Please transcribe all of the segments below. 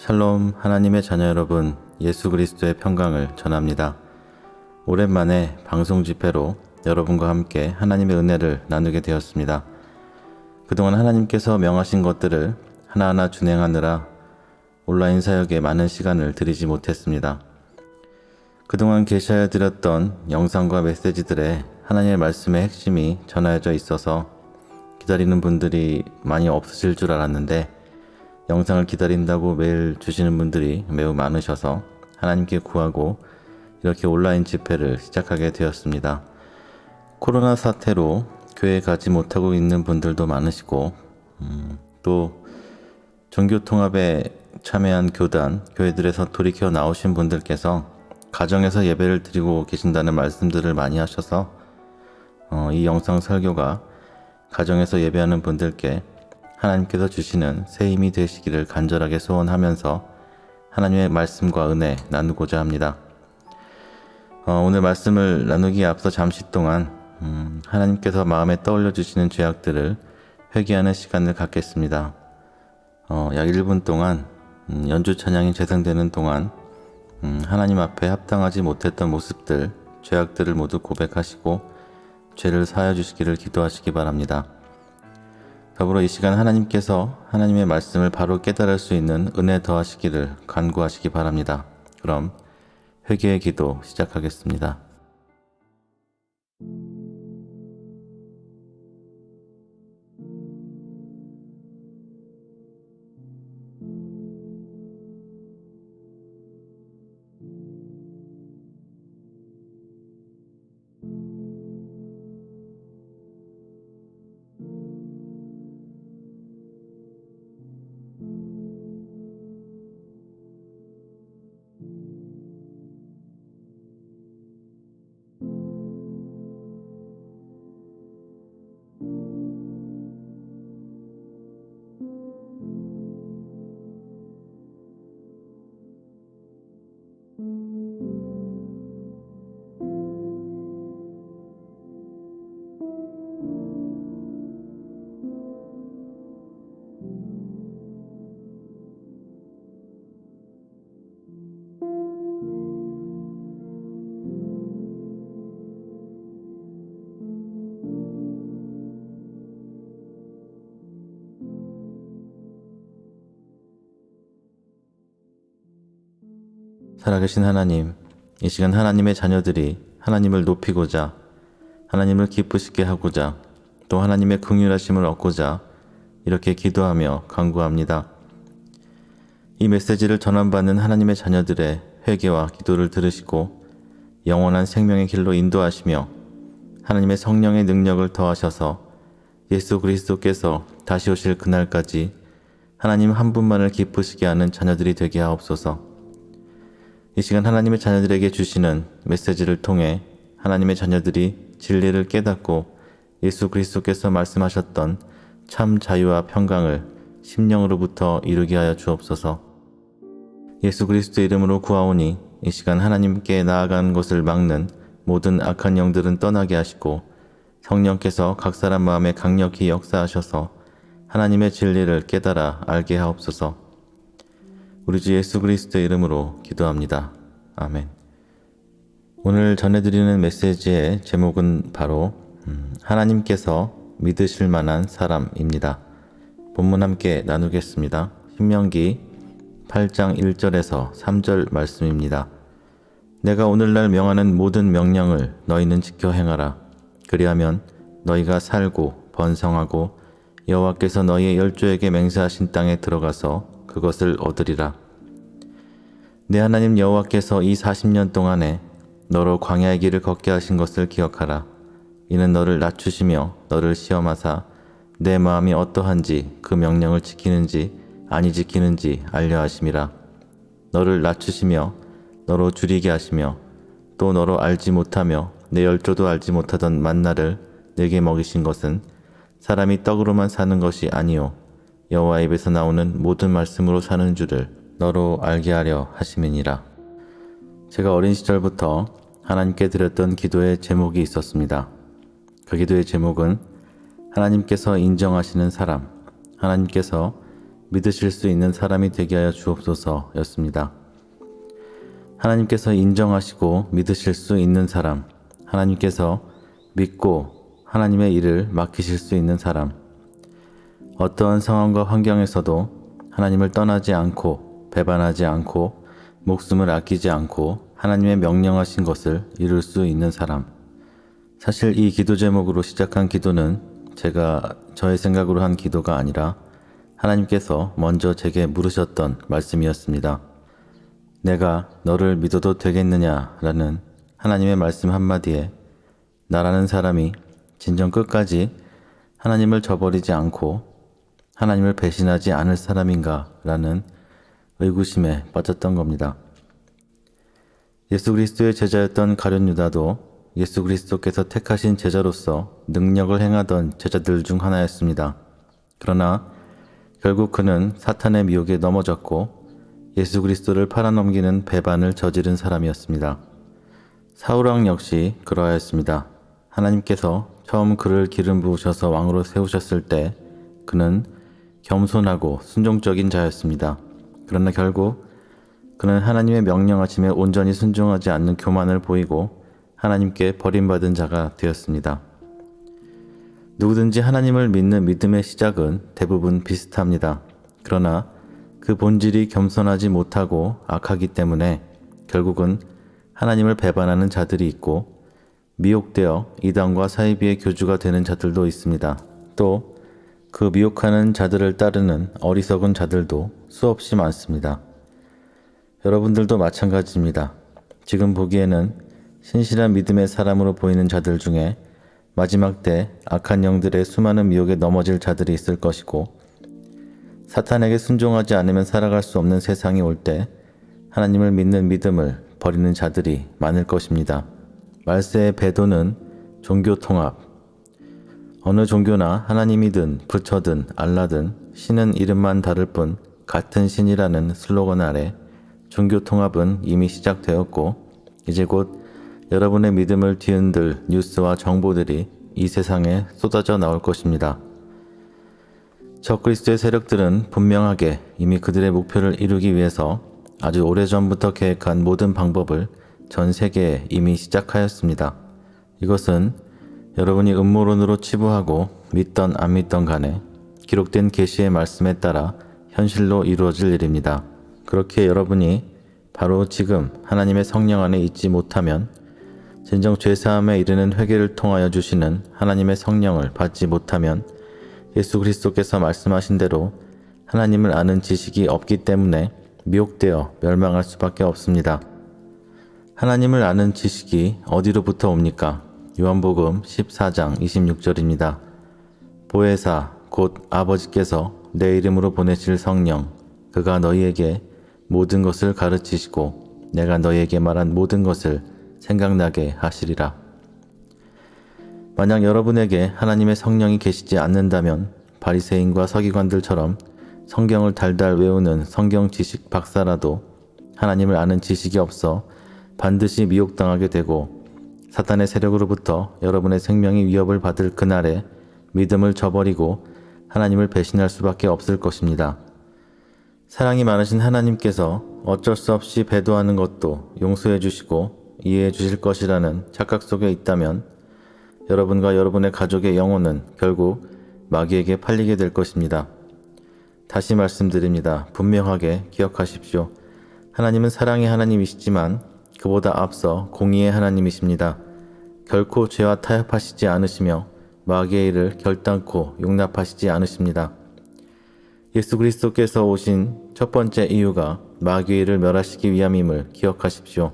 샬롬, 하나님의 자녀 여러분, 예수 그리스도의 평강을 전합니다. 오랜만에 방송 집회로 여러분과 함께 하나님의 은혜를 나누게 되었습니다. 그동안 하나님께서 명하신 것들을 하나하나 준행하느라 온라인 사역에 많은 시간을 들이지 못했습니다. 그동안 계시하여 드렸던 영상과 메시지들에 하나님의 말씀의 핵심이 전하여져 있어서 기다리는 분들이 많이 없으실 줄 알았는데 영상을 기다린다고 메일 주시는 분들이 매우 많으셔서 하나님께 구하고 이렇게 온라인 집회를 시작하게 되었습니다. 코로나 사태로 교회에 가지 못하고 있는 분들도 많으시고 또 종교통합에 참여한 교회들에서 돌이켜 나오신 분들께서 가정에서 예배를 드리고 계신다는 말씀들을 많이 하셔서 이 영상 설교가 가정에서 예배하는 분들께 하나님께서 주시는 새 힘이 되시기를 간절하게 소원하면서 하나님의 말씀과 은혜 나누고자 합니다. 오늘 말씀을 나누기에 앞서 잠시 동안 하나님께서 마음에 떠올려 주시는 죄악들을 회개하는 시간을 갖겠습니다. 약 1분 동안 연주 찬양이 재생되는 동안 하나님 앞에 합당하지 못했던 모습들, 죄악들을 모두 고백하시고 죄를 사하여 주시기를 기도하시기 바랍니다. 더불어 이 시간 하나님께서 하나님의 말씀을 바로 깨달을 수 있는 은혜 더하시기를 간구하시기 바랍니다. 그럼 회개의 기도 시작하겠습니다. 살아계신 하나님, 이 시간 하나님의 자녀들이 하나님을 높이고자, 하나님을 기쁘시게 하고자, 또 하나님의 긍휼하심을 얻고자 이렇게 기도하며 간구합니다. 이 메시지를 전환받는 하나님의 자녀들의 회개와 기도를 들으시고 영원한 생명의 길로 인도하시며 하나님의 성령의 능력을 더하셔서 예수 그리스도께서 다시 오실 그날까지 하나님 한 분만을 기쁘시게 하는 자녀들이 되게 하옵소서. 이 시간 하나님의 자녀들에게 주시는 메시지를 통해 하나님의 자녀들이 진리를 깨닫고 예수 그리스도께서 말씀하셨던 참 자유와 평강을 심령으로부터 이루게 하여 주옵소서. 예수 그리스도의 이름으로 구하오니 이 시간 하나님께 나아가는 것을 막는 모든 악한 영들은 떠나게 하시고 성령께서 각 사람 마음에 강력히 역사하셔서 하나님의 진리를 깨달아 알게 하옵소서. 우리 주 예수 그리스도의 이름으로 기도합니다. 아멘. 오늘 전해드리는 메시지의 제목은 바로 하나님께서 믿으실 만한 사람입니다. 본문 함께 나누겠습니다. 신명기 8장 1절에서 3절 말씀입니다. 내가 오늘날 명하는 모든 명령을 너희는 지켜 행하라. 그리하면 너희가 살고 번성하고 여호와께서 너희의 열조에게 맹세하신 땅에 들어가서 그것을 얻으리라. 내 하나님 여호와께서 이 40년 동안에 너로 광야의 길을 걷게 하신 것을 기억하라. 이는 너를 낮추시며 너를 시험하사 내 마음이 어떠한지 그 명령을 지키는지 아니 지키는지 알려 하심이라. 너를 낮추시며 너로 줄이게 하시며 또 너로 알지 못하며 내 열조도 알지 못하던 만나를 내게 먹이신 것은 사람이 떡으로만 사는 것이 아니요 여호와의 입에서 나오는 모든 말씀으로 사는 줄을 너로 알게 하려 하심이니라. 제가 어린 시절부터 하나님께 드렸던 기도의 제목이 있었습니다. 그 기도의 제목은 하나님께서 인정하시는 사람, 하나님께서 믿으실 수 있는 사람이 되게 하여 주옵소서였습니다. 하나님께서 인정하시고 믿으실 수 있는 사람, 하나님께서 믿고 하나님의 일을 맡기실 수 있는 사람, 어떠한 상황과 환경에서도 하나님을 떠나지 않고 배반하지 않고 목숨을 아끼지 않고 하나님의 명령하신 것을 이룰 수 있는 사람. 사실 이 기도 제목으로 시작한 기도는 제가 저의 생각으로 한 기도가 아니라 하나님께서 먼저 제게 물으셨던 말씀이었습니다. 내가 너를 믿어도 되겠느냐라는 하나님의 말씀 한마디에 나라는 사람이 진정 끝까지 하나님을 저버리지 않고 하나님을 배신하지 않을 사람인가 라는 의구심에 빠졌던 겁니다. 예수 그리스도의 제자였던 가룟 유다도 예수 그리스도께서 택하신 제자로서 능력을 행하던 제자들 중 하나였습니다. 그러나 결국 그는 사탄의 미혹에 넘어졌고 예수 그리스도를 팔아넘기는 배반을 저지른 사람이었습니다. 사울왕 역시 그러하였습니다. 하나님께서 처음 그를 기름 부으셔서 왕으로 세우셨을 때 그는 겸손하고 순종적인 자였습니다. 그러나 결국 그는 하나님의 명령하심에 온전히 순종하지 않는 교만을 보이고 하나님께 버림받은 자가 되었습니다. 누구든지 하나님을 믿는 믿음의 시작은 대부분 비슷합니다. 그러나 그 본질이 겸손하지 못하고 악하기 때문에 결국은 하나님을 배반하는 자들이 있고 미혹되어 이단과 사이비의 교주가 되는 자들도 있습니다. 또 그 미혹하는 자들을 따르는 어리석은 자들도 수없이 많습니다. 여러분들도 마찬가지입니다. 지금 보기에는 신실한 믿음의 사람으로 보이는 자들 중에 마지막 때 악한 영들의 수많은 미혹에 넘어질 자들이 있을 것이고 사탄에게 순종하지 않으면 살아갈 수 없는 세상이 올 때 하나님을 믿는 믿음을 버리는 자들이 많을 것입니다. 말세의 배도는 종교 통합. 어느 종교나 하나님이든 부처든 알라든 신은 이름만 다를 뿐 같은 신이라는 슬로건 아래 종교 통합은 이미 시작되었고 이제 곧 여러분의 믿음을 뒤흔들 뉴스와 정보들이 이 세상에 쏟아져 나올 것입니다. 적그리스도의 세력들은 분명하게 이미 그들의 목표를 이루기 위해서 아주 오래전부터 계획한 모든 방법을 전 세계에 이미 시작하였습니다. 이것은 여러분이 음모론으로 치부하고 믿던 안 믿던 간에 기록된 계시의 말씀에 따라 현실로 이루어질 일입니다. 그렇게 여러분이 바로 지금 하나님의 성령 안에 있지 못하면 진정 죄사함에 이르는 회개를 통하여 주시는 하나님의 성령을 받지 못하면 예수 그리스도께서 말씀하신 대로 하나님을 아는 지식이 없기 때문에 미혹되어 멸망할 수밖에 없습니다. 하나님을 아는 지식이 어디로부터 옵니까? 요한복음 14장 26절입니다. 보혜사 곧 아버지께서 내 이름으로 보내실 성령 그가 너희에게 모든 것을 가르치시고 내가 너희에게 말한 모든 것을 생각나게 하시리라. 만약 여러분에게 하나님의 성령이 계시지 않는다면 바리새인과 서기관들처럼 성경을 달달 외우는 성경 지식 박사라도 하나님을 아는 지식이 없어 반드시 미혹당하게 되고 사탄의 세력으로부터 여러분의 생명이 위협을 받을 그날에 믿음을 저버리고 하나님을 배신할 수밖에 없을 것입니다. 사랑이 많으신 하나님께서 어쩔 수 없이 배도하는 것도 용서해 주시고 이해해 주실 것이라는 착각 속에 있다면 여러분과 여러분의 가족의 영혼은 결국 마귀에게 팔리게 될 것입니다. 다시 말씀드립니다. 분명하게 기억하십시오. 하나님은 사랑의 하나님이시지만 그보다 앞서 공의의 하나님이십니다. 결코 죄와 타협하시지 않으시며 마귀의 일을 결단코 용납하시지 않으십니다. 예수 그리스도께서 오신 첫 번째 이유가 마귀의 일을 멸하시기 위함임을 기억하십시오.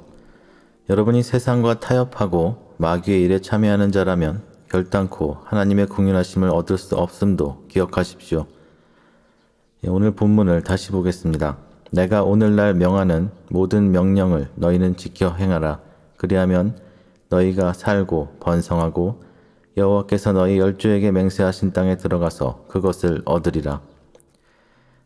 여러분이 세상과 타협하고 마귀의 일에 참여하는 자라면 결단코 하나님의 긍휼하심을 얻을 수 없음도 기억하십시오. 오늘 본문을 다시 보겠습니다. 내가 오늘날 명하는 모든 명령을 너희는 지켜 행하라. 그리하면 너희가 살고 번성하고 여호와께서 너희 열조에게 맹세하신 땅에 들어가서 그것을 얻으리라.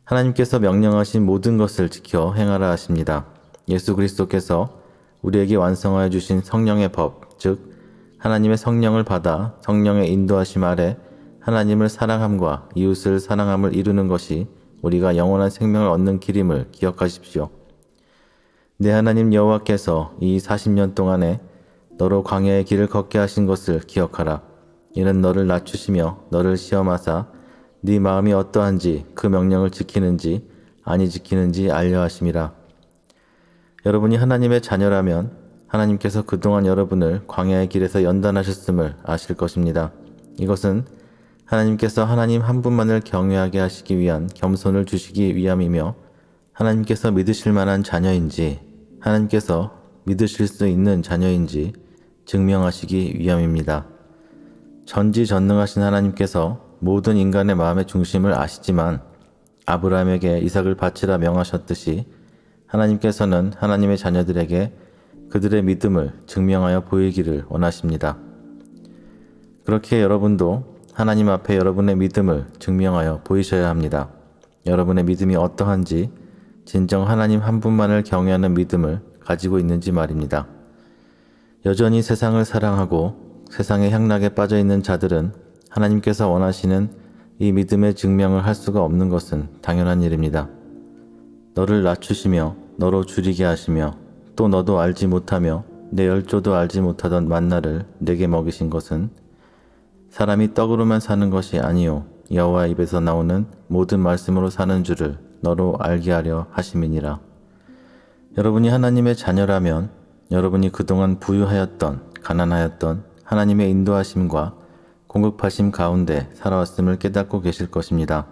하나님께서 명령하신 모든 것을 지켜 행하라 하십니다. 예수 그리스도께서 우리에게 완성하여 주신 성령의 법, 즉 하나님의 성령을 받아 성령의 인도하심 아래 하나님을 사랑함과 이웃을 사랑함을 이루는 것이 우리가 영원한 생명을 얻는 길임을 기억하십시오. 내 하나님 여호와께서 이 40년 동안에 너로 광야의 길을 걷게 하신 것을 기억하라. 이는 너를 낮추시며 너를 시험하사 네 마음이 어떠한지 그 명령을 지키는지 아니 지키는지 알려 하심이라. 여러분이 하나님의 자녀라면 하나님께서 그동안 여러분을 광야의 길에서 연단하셨음을 아실 것입니다. 이것은 하나님께서 하나님 한 분만을 경외하게 하시기 위한 겸손을 주시기 위함이며 하나님께서 믿으실 만한 자녀인지 하나님께서 믿으실 수 있는 자녀인지 증명하시기 위함입니다. 전지전능하신 하나님께서 모든 인간의 마음의 중심을 아시지만 아브라함에게 이삭을 바치라 명하셨듯이 하나님께서는 하나님의 자녀들에게 그들의 믿음을 증명하여 보이기를 원하십니다. 그렇게 여러분도 하나님 앞에 여러분의 믿음을 증명하여 보이셔야 합니다. 여러분의 믿음이 어떠한지 진정 하나님 한 분만을 경외하는 믿음을 가지고 있는지 말입니다. 여전히 세상을 사랑하고 세상의 향락에 빠져 있는 자들은 하나님께서 원하시는 이 믿음의 증명을 할 수가 없는 것은 당연한 일입니다. 너를 낮추시며 너로 줄이게 하시며 또 너도 알지 못하며 내 열조도 알지 못하던 만나를 내게 먹이신 것은 사람이 떡으로만 사는 것이 아니요 여호와 입에서 나오는 모든 말씀으로 사는 줄을 너로 알게 하려 하심이니라. 여러분이 하나님의 자녀라면 여러분이 그동안 부유하였던 가난하였던 하나님의 인도하심과 공급하심 가운데 살아왔음을 깨닫고 계실 것입니다.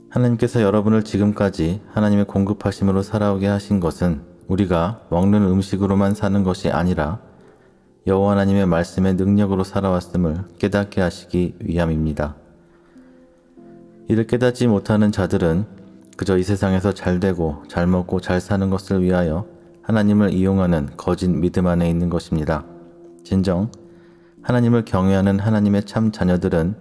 하나님께서 여러분을 지금까지 하나님의 공급하심으로 살아오게 하신 것은 우리가 먹는 음식으로만 사는 것이 아니라 여호와 하나님의 말씀의 능력으로 살아왔음을 깨닫게 하시기 위함입니다. 이를 깨닫지 못하는 자들은 그저 이 세상에서 잘 되고 잘 먹고 잘 사는 것을 위하여 하나님을 이용하는 거짓 믿음 안에 있는 것입니다. 진정 하나님을 경외하는 하나님의 참 자녀들은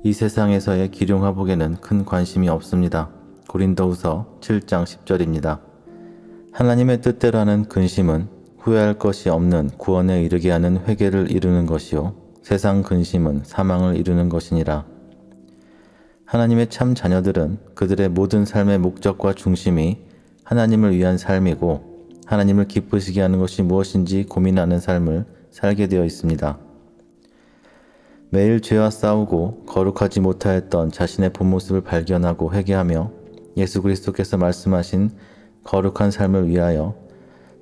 이 세상에서의 기륭화복에는 큰 관심이 없습니다. 고린도후서 7장 10절입니다. 하나님의 뜻대로 하는 근심은 후회할 것이 없는 구원에 이르게 하는 회개를 이루는 것이요 세상 근심은 사망을 이루는 것이니라. 하나님의 참 자녀들은 그들의 모든 삶의 목적과 중심이 하나님을 위한 삶이고 하나님을 기쁘시게 하는 것이 무엇인지 고민하는 삶을 살게 되어 있습니다. 매일 죄와 싸우고 거룩하지 못하였던 자신의 본 모습을 발견하고 회개하며 예수 그리스도께서 말씀하신 거룩한 삶을 위하여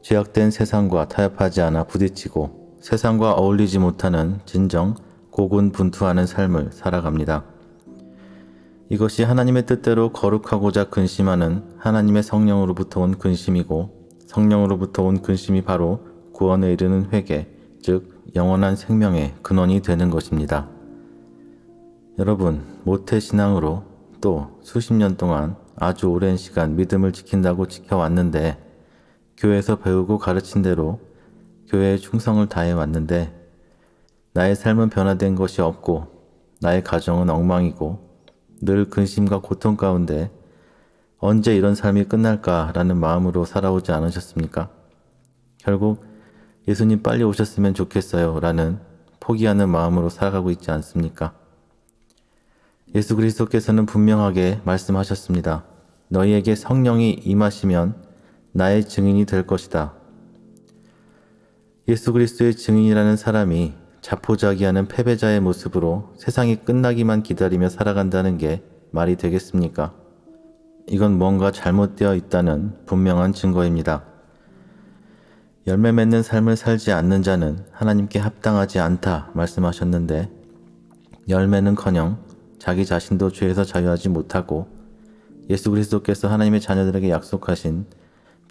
죄악된 세상과 타협하지 않아 부딪히고 세상과 어울리지 못하는 진정 고군분투하는 삶을 살아갑니다. 이것이 하나님의 뜻대로 거룩하고자 근심하는 하나님의 성령으로부터 온 근심이고 성령으로부터 온 근심이 바로 구원에 이르는 회개, 즉 영원한 생명의 근원이 되는 것입니다. 여러분, 모태신앙으로 또 수십 년 동안 아주 오랜 시간 믿음을 지킨다고 지켜왔는데 교회에서 배우고 가르친 대로 교회에 충성을 다해 왔는데 나의 삶은 변화된 것이 없고 나의 가정은 엉망이고 늘 근심과 고통 가운데 언제 이런 삶이 끝날까라는 마음으로 살아오지 않으셨습니까? 결국 예수님 빨리 오셨으면 좋겠어요 라는 포기하는 마음으로 살아가고 있지 않습니까? 예수 그리스도께서는 분명하게 말씀하셨습니다. 너희에게 성령이 임하시면 나의 증인이 될 것이다. 예수 그리스도의 증인이라는 사람이 자포자기하는 패배자의 모습으로 세상이 끝나기만 기다리며 살아간다는 게 말이 되겠습니까? 이건 뭔가 잘못되어 있다는 분명한 증거입니다. 열매 맺는 삶을 살지 않는 자는 하나님께 합당하지 않다 말씀하셨는데 열매는커녕 자기 자신도 죄에서 자유하지 못하고 예수 그리스도께서 하나님의 자녀들에게 약속하신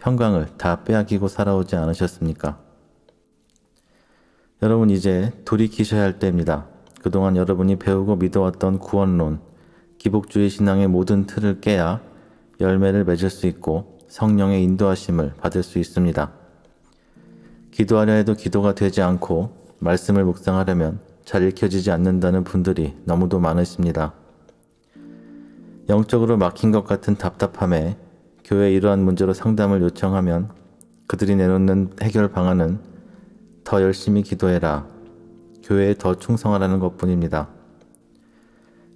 평강을 다 빼앗기고 살아오지 않으셨습니까? 여러분 이제 돌이키셔야 할 때입니다. 그동안 여러분이 배우고 믿어왔던 구원론, 기복주의 신앙의 모든 틀을 깨야 열매를 맺을 수 있고 성령의 인도하심을 받을 수 있습니다. 기도하려 해도 기도가 되지 않고 말씀을 묵상하려면 잘 읽혀지지 않는다는 분들이 너무도 많으십니다. 영적으로 막힌 것 같은 답답함에 교회에 이러한 문제로 상담을 요청하면 그들이 내놓는 해결 방안은 더 열심히 기도해라, 교회에 더 충성하라는 것뿐입니다.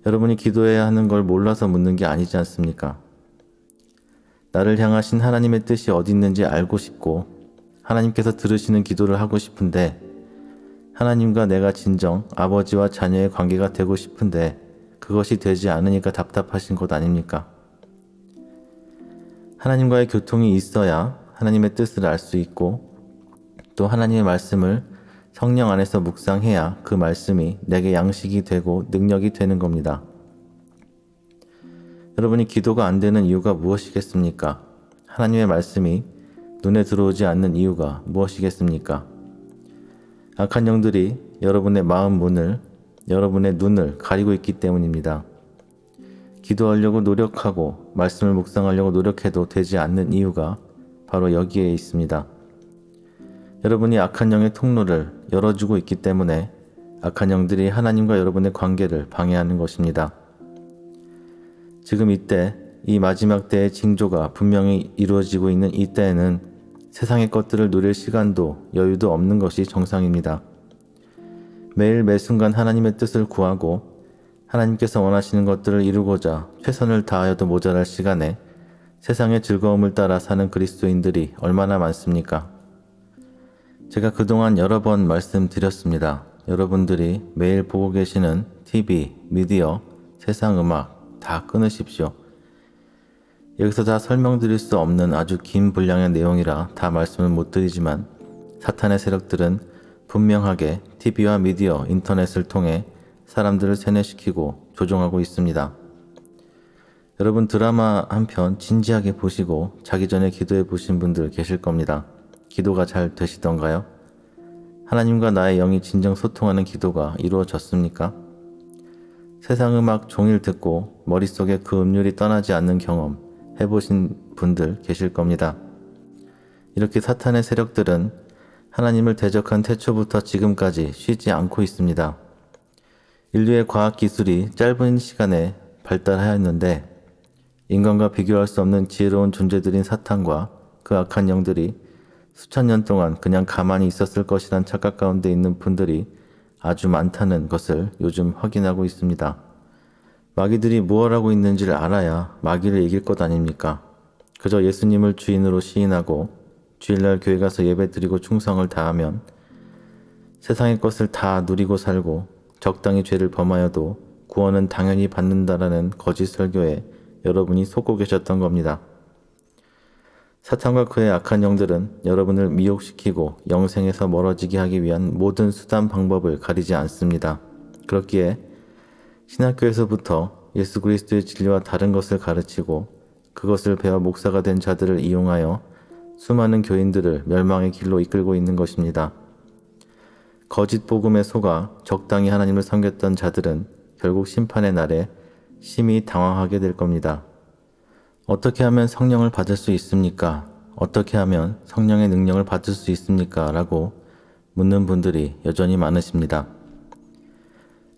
여러분이 기도해야 하는 걸 몰라서 묻는 게 아니지 않습니까? 나를 향하신 하나님의 뜻이 어디 있는지 알고 싶고 하나님께서 들으시는 기도를 하고 싶은데 하나님과 내가 진정 아버지와 자녀의 관계가 되고 싶은데 그것이 되지 않으니까 답답하신 것 아닙니까? 하나님과의 교통이 있어야 하나님의 뜻을 알 수 있고 또 하나님의 말씀을 성령 안에서 묵상해야 그 말씀이 내게 양식이 되고 능력이 되는 겁니다. 여러분이 기도가 안 되는 이유가 무엇이겠습니까? 하나님의 말씀이 눈에 들어오지 않는 이유가 무엇이겠습니까? 악한 영들이 여러분의 마음 문을, 여러분의 눈을 가리고 있기 때문입니다. 기도하려고 노력하고 말씀을 묵상하려고 노력해도 되지 않는 이유가 바로 여기에 있습니다. 여러분이 악한 영의 통로를 열어주고 있기 때문에 악한 영들이 하나님과 여러분의 관계를 방해하는 것입니다. 지금 이때, 이 마지막 때의 징조가 분명히 이루어지고 있는 이 때에는 세상의 것들을 누릴 시간도 여유도 없는 것이 정상입니다. 매일 매 순간 하나님의 뜻을 구하고 하나님께서 원하시는 것들을 이루고자 최선을 다하여도 모자랄 시간에 세상의 즐거움을 따라 사는 그리스도인들이 얼마나 많습니까? 제가 그동안 여러 번 말씀드렸습니다. 여러분들이 매일 보고 계시는 TV, 미디어, 세상 음악 다 끊으십시오. 여기서 다 설명드릴 수 없는 아주 긴 분량의 내용이라 다 말씀을 못 드리지만 사탄의 세력들은 분명하게 TV와 미디어, 인터넷을 통해 사람들을 세뇌시키고 조종하고 있습니다. 여러분 드라마 한 편 진지하게 보시고 자기 전에 기도해 보신 분들 계실 겁니다. 기도가 잘 되시던가요? 하나님과 나의 영이 진정 소통하는 기도가 이루어졌습니까? 세상 음악 종일 듣고 머릿속에 그 음률이 떠나지 않는 경험 해보신 분들 계실 겁니다. 이렇게 사탄의 세력들은 하나님을 대적한 태초부터 지금까지 쉬지 않고 있습니다. 인류의 과학기술이 짧은 시간에 발달하였는데 인간과 비교할 수 없는 지혜로운 존재들인 사탄과 그 악한 영들이 수천 년 동안 그냥 가만히 있었을 것이란 착각 가운데 있는 분들이 아주 많다는 것을 요즘 확인하고 있습니다. 마귀들이 무엇 하고 있는지를 알아야 마귀를 이길 것 아닙니까? 그저 예수님을 주인으로 시인하고 주일날 교회 가서 예배 드리고 충성을 다하면 세상의 것을 다 누리고 살고 적당히 죄를 범하여도 구원은 당연히 받는다라는 거짓 설교에 여러분이 속고 계셨던 겁니다. 사탄과 그의 악한 영들은 여러분을 미혹시키고 영생에서 멀어지게 하기 위한 모든 수단 방법을 가리지 않습니다. 그렇기에 신학교에서부터 예수 그리스도의 진리와 다른 것을 가르치고 그것을 배워 목사가 된 자들을 이용하여 수많은 교인들을 멸망의 길로 이끌고 있는 것입니다. 거짓 복음에 속아 적당히 하나님을 섬겼던 자들은 결국 심판의 날에 심히 당황하게 될 겁니다. 어떻게 하면 성령을 받을 수 있습니까? 어떻게 하면 성령의 능력을 받을 수 있습니까? 라고 묻는 분들이 여전히 많으십니다.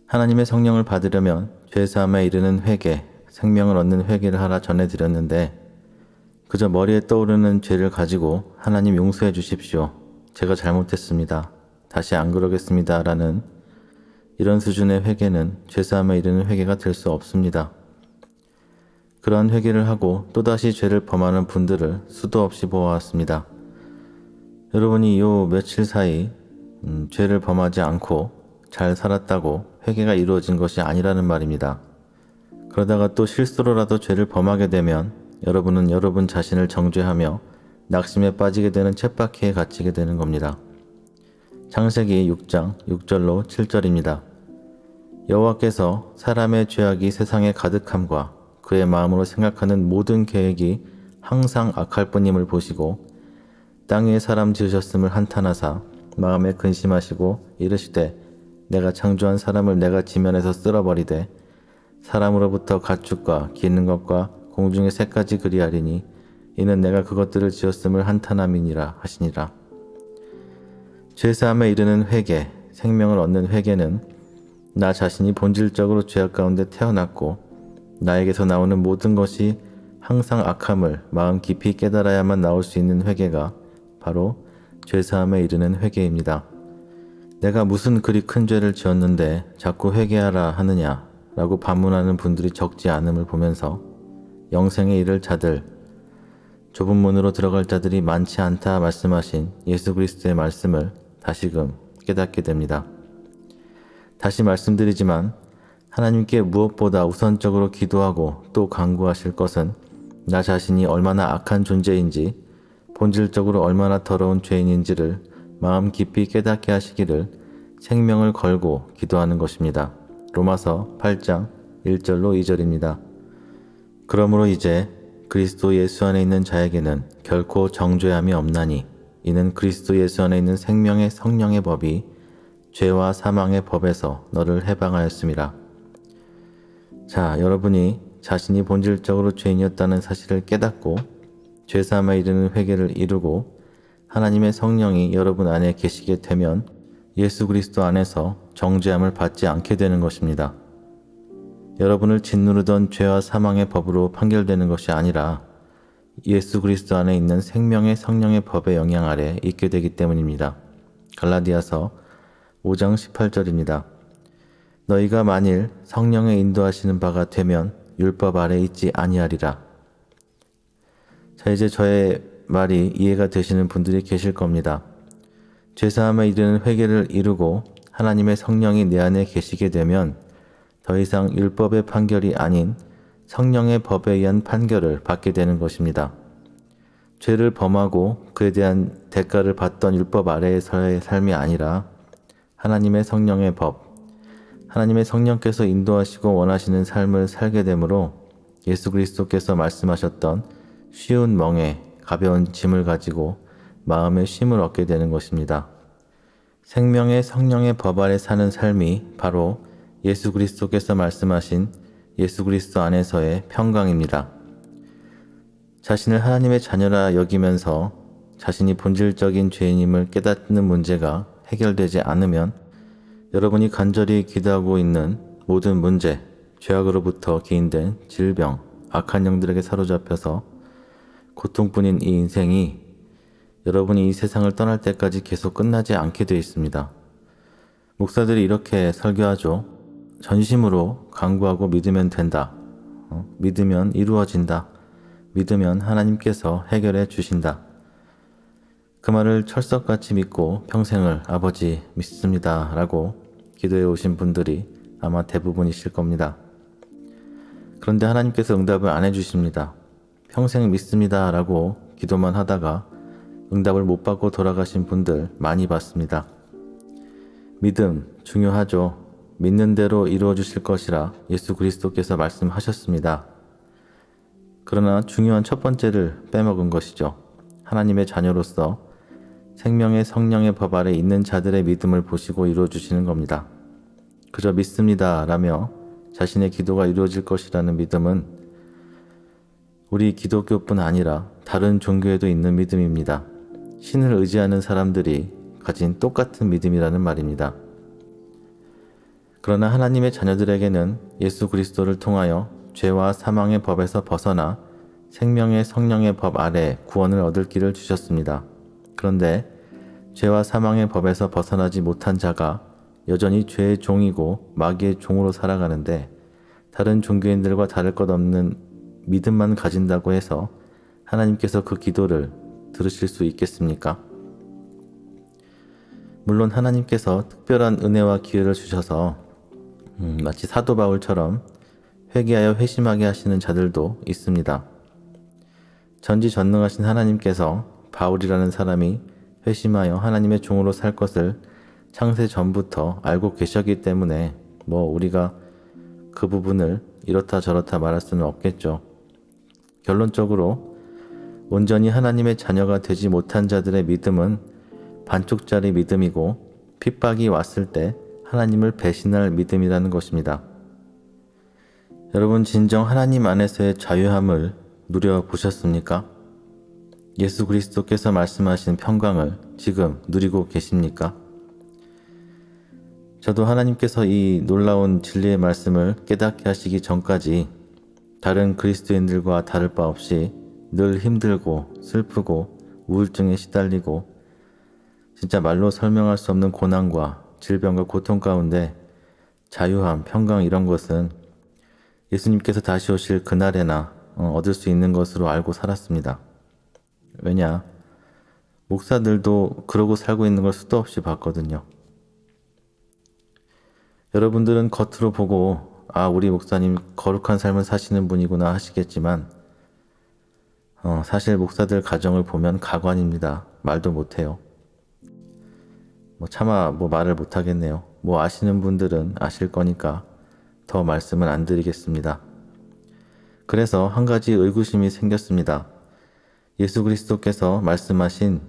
하나님의 성령을 받으려면 죄사함에 이르는 회개, 생명을 얻는 회개를 하라 전해드렸는데 그저 머리에 떠오르는 죄를 가지고 하나님 용서해 주십시오. 제가 잘못했습니다. 다시 안 그러겠습니다. 라는 이런 수준의 회개는 죄사함에 이르는 회개가 될 수 없습니다. 그러한 회개를 하고 또다시 죄를 범하는 분들을 수도 없이 보아왔습니다. 여러분이 요 며칠 사이 죄를 범하지 않고 잘 살았다고 회개가 이루어진 것이 아니라는 말입니다. 그러다가 또 실수로라도 죄를 범하게 되면 여러분은 여러분 자신을 정죄하며 낙심에 빠지게 되는 쳇바퀴에 갇히게 되는 겁니다. 창세기 6장 6절로 7절입니다. 여호와께서 사람의 죄악이 세상에 가득함과 그의 마음으로 생각하는 모든 계획이 항상 악할 뿐임을 보시고 땅 위에 사람 지으셨음을 한탄하사 마음에 근심하시고 이르시되 내가 창조한 사람을 내가 지면에서 쓸어버리되 사람으로부터 가축과 기는 것과 공중의 새까지 그리하리니 이는 내가 그것들을 지었음을 한탄함이니라 하시니라. 죄사함에 이르는 회개, 생명을 얻는 회개는 나 자신이 본질적으로 죄악 가운데 태어났고 나에게서 나오는 모든 것이 항상 악함을 마음 깊이 깨달아야만 나올 수 있는 회개가 바로 죄사함에 이르는 회개입니다. 내가 무슨 그리 큰 죄를 지었는데 자꾸 회개하라 하느냐 라고 반문하는 분들이 적지 않음을 보면서 영생에 이를 자들, 좁은 문으로 들어갈 자들이 많지 않다 말씀하신 예수 그리스도의 말씀을 다시금 깨닫게 됩니다. 다시 말씀드리지만 하나님께 무엇보다 우선적으로 기도하고 또 간구하실 것은 나 자신이 얼마나 악한 존재인지, 본질적으로 얼마나 더러운 죄인인지를 마음 깊이 깨닫게 하시기를 생명을 걸고 기도하는 것입니다. 로마서 8장 1절로 2절입니다. 그러므로 이제 그리스도 예수 안에 있는 자에게는 결코 정죄함이 없나니 이는 그리스도 예수 안에 있는 생명의 성령의 법이 죄와 사망의 법에서 너를 해방하였음이라. 자, 여러분이 자신이 본질적으로 죄인이었다는 사실을 깨닫고 죄사함에 이르는 회개를 이루고 하나님의 성령이 여러분 안에 계시게 되면 예수 그리스도 안에서 정죄함을 받지 않게 되는 것입니다. 여러분을 짓누르던 죄와 사망의 법으로 판결되는 것이 아니라 예수 그리스도 안에 있는 생명의 성령의 법의 영향 아래 있게 되기 때문입니다. 갈라디아서 5장 18절입니다. 너희가 만일 성령의 인도하시는 바가 되면 율법 아래 있지 아니하리라. 자, 이제 저의 말이 이해가 되시는 분들이 계실 겁니다. 죄사함에 이르는 회개를 이루고 하나님의 성령이 내 안에 계시게 되면 더 이상 율법의 판결이 아닌 성령의 법에 의한 판결을 받게 되는 것입니다. 죄를 범하고 그에 대한 대가를 받던 율법 아래에서의 삶이 아니라 하나님의 성령의 법, 하나님의 성령께서 인도하시고 원하시는 삶을 살게 되므로 예수 그리스도께서 말씀하셨던 쉬운 멍에 가벼운 짐을 가지고 마음의 쉼을 얻게 되는 것입니다. 생명의 성령의 법 아래 사는 삶이 바로 예수 그리스도께서 말씀하신 예수 그리스도 안에서의 평강입니다. 자신을 하나님의 자녀라 여기면서 자신이 본질적인 죄인임을 깨닫는 문제가 해결되지 않으면 여러분이 간절히 기도하고 있는 모든 문제, 죄악으로부터 기인된 질병, 악한 영들에게 사로잡혀서 고통뿐인 이 인생이 여러분이 이 세상을 떠날 때까지 계속 끝나지 않게 되어 있습니다. 목사들이 이렇게 설교하죠. 전심으로 간구하고 믿으면 된다. 믿으면 이루어진다. 믿으면 하나님께서 해결해 주신다. 그 말을 철석같이 믿고 평생을 아버지 믿습니다 라고 기도해 오신 분들이 아마 대부분이실 겁니다. 그런데 하나님께서 응답을 안 해주십니다. 평생 믿습니다 라고 기도만 하다가 응답을 못 받고 돌아가신 분들 많이 봤습니다. 믿음 중요하죠. 믿는 대로 이루어 주실 것이라 예수 그리스도께서 말씀하셨습니다. 그러나 중요한 첫 번째를 빼먹은 것이죠. 하나님의 자녀로서 생명의 성령의 법 아래 있는 자들의 믿음을 보시고 이루어 주시는 겁니다. 그저 믿습니다 라며 자신의 기도가 이루어질 것이라는 믿음은 우리 기독교뿐 아니라 다른 종교에도 있는 믿음입니다. 신을 의지하는 사람들이 가진 똑같은 믿음이라는 말입니다. 그러나 하나님의 자녀들에게는 예수 그리스도를 통하여 죄와 사망의 법에서 벗어나 생명의 성령의 법 아래 구원을 얻을 길을 주셨습니다. 그런데 죄와 사망의 법에서 벗어나지 못한 자가 여전히 죄의 종이고 마귀의 종으로 살아가는데 다른 종교인들과 다를 것 없는 믿음만 가진다고 해서 하나님께서 그 기도를 들으실 수 있겠습니까? 물론 하나님께서 특별한 은혜와 기회를 주셔서 마치 사도 바울처럼 회개하여 회심하게 하시는 자들도 있습니다. 전지전능하신 하나님께서 바울이라는 사람이 회심하여 하나님의 종으로 살 것을 창세 전부터 알고 계셨기 때문에 우리가 그 부분을 이렇다 저렇다 말할 수는 없겠죠. 결론적으로 온전히 하나님의 자녀가 되지 못한 자들의 믿음은 반쪽짜리 믿음이고 핍박이 왔을 때 하나님을 배신할 믿음이라는 것입니다. 여러분 진정 하나님 안에서의 자유함을 누려보셨습니까? 예수 그리스도께서 말씀하신 평강을 지금 누리고 계십니까? 저도 하나님께서 이 놀라운 진리의 말씀을 깨닫게 하시기 전까지 다른 그리스도인들과 다를 바 없이 늘 힘들고 슬프고 우울증에 시달리고 진짜 말로 설명할 수 없는 고난과 질병과 고통 가운데 자유함, 평강 이런 것은 예수님께서 다시 오실 그날에나 얻을 수 있는 것으로 알고 살았습니다. 왜냐? 목사들도 그러고 살고 있는 걸 수도 없이 봤거든요. 여러분들은 겉으로 보고 우리 목사님 거룩한 삶을 사시는 분이구나 하시겠지만 사실 목사들 가정을 보면 가관입니다. 말도 못해요. 차마 말을 못하겠네요. 아시는 분들은 아실 거니까 더 말씀을 안 드리겠습니다. 그래서 한 가지 의구심이 생겼습니다. 예수 그리스도께서 말씀하신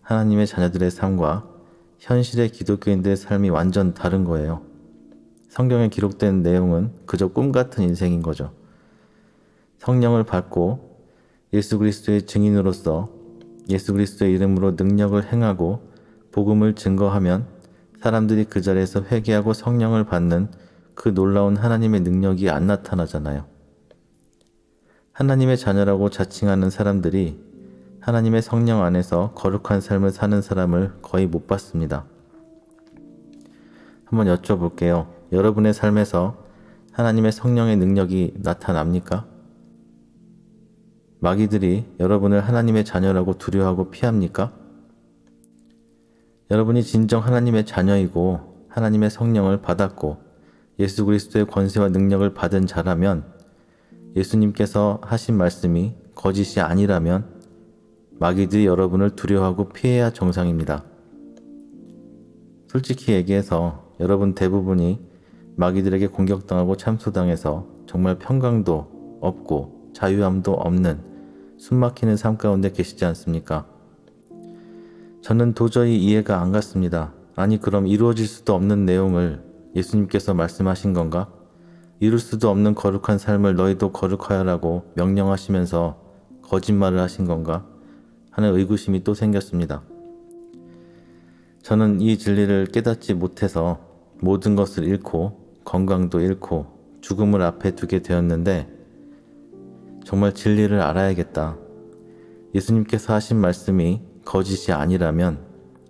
하나님의 자녀들의 삶과 현실의 기독교인들의 삶이 완전 다른 거예요. 성경에 기록된 내용은 그저 꿈 같은 인생인 거죠. 성령을 받고 예수 그리스도의 증인으로서 예수 그리스도의 이름으로 능력을 행하고 복음을 증거하면 사람들이 그 자리에서 회개하고 성령을 받는 그 놀라운 하나님의 능력이 안 나타나잖아요. 하나님의 자녀라고 자칭하는 사람들이 하나님의 성령 안에서 거룩한 삶을 사는 사람을 거의 못 봤습니다. 한번 여쭤볼게요. 여러분의 삶에서 하나님의 성령의 능력이 나타납니까? 마귀들이 여러분을 하나님의 자녀라고 두려워하고 피합니까? 여러분이 진정 하나님의 자녀이고 하나님의 성령을 받았고 예수 그리스도의 권세와 능력을 받은 자라면 예수님께서 하신 말씀이 거짓이 아니라면 마귀들이 여러분을 두려워하고 피해야 정상입니다. 솔직히 얘기해서 여러분 대부분이 마귀들에게 공격당하고 참소당해서 정말 평강도 없고 자유함도 없는 숨막히는 삶 가운데 계시지 않습니까? 저는 도저히 이해가 안 갔습니다. 아니 그럼 이루어질 수도 없는 내용을 예수님께서 말씀하신 건가? 이룰 수도 없는 거룩한 삶을 너희도 거룩하여라고 명령하시면서 거짓말을 하신 건가? 하는 의구심이 또 생겼습니다. 저는 이 진리를 깨닫지 못해서 모든 것을 잃고 건강도 잃고 죽음을 앞에 두게 되었는데 정말 진리를 알아야겠다. 예수님께서 하신 말씀이 거짓이 아니라면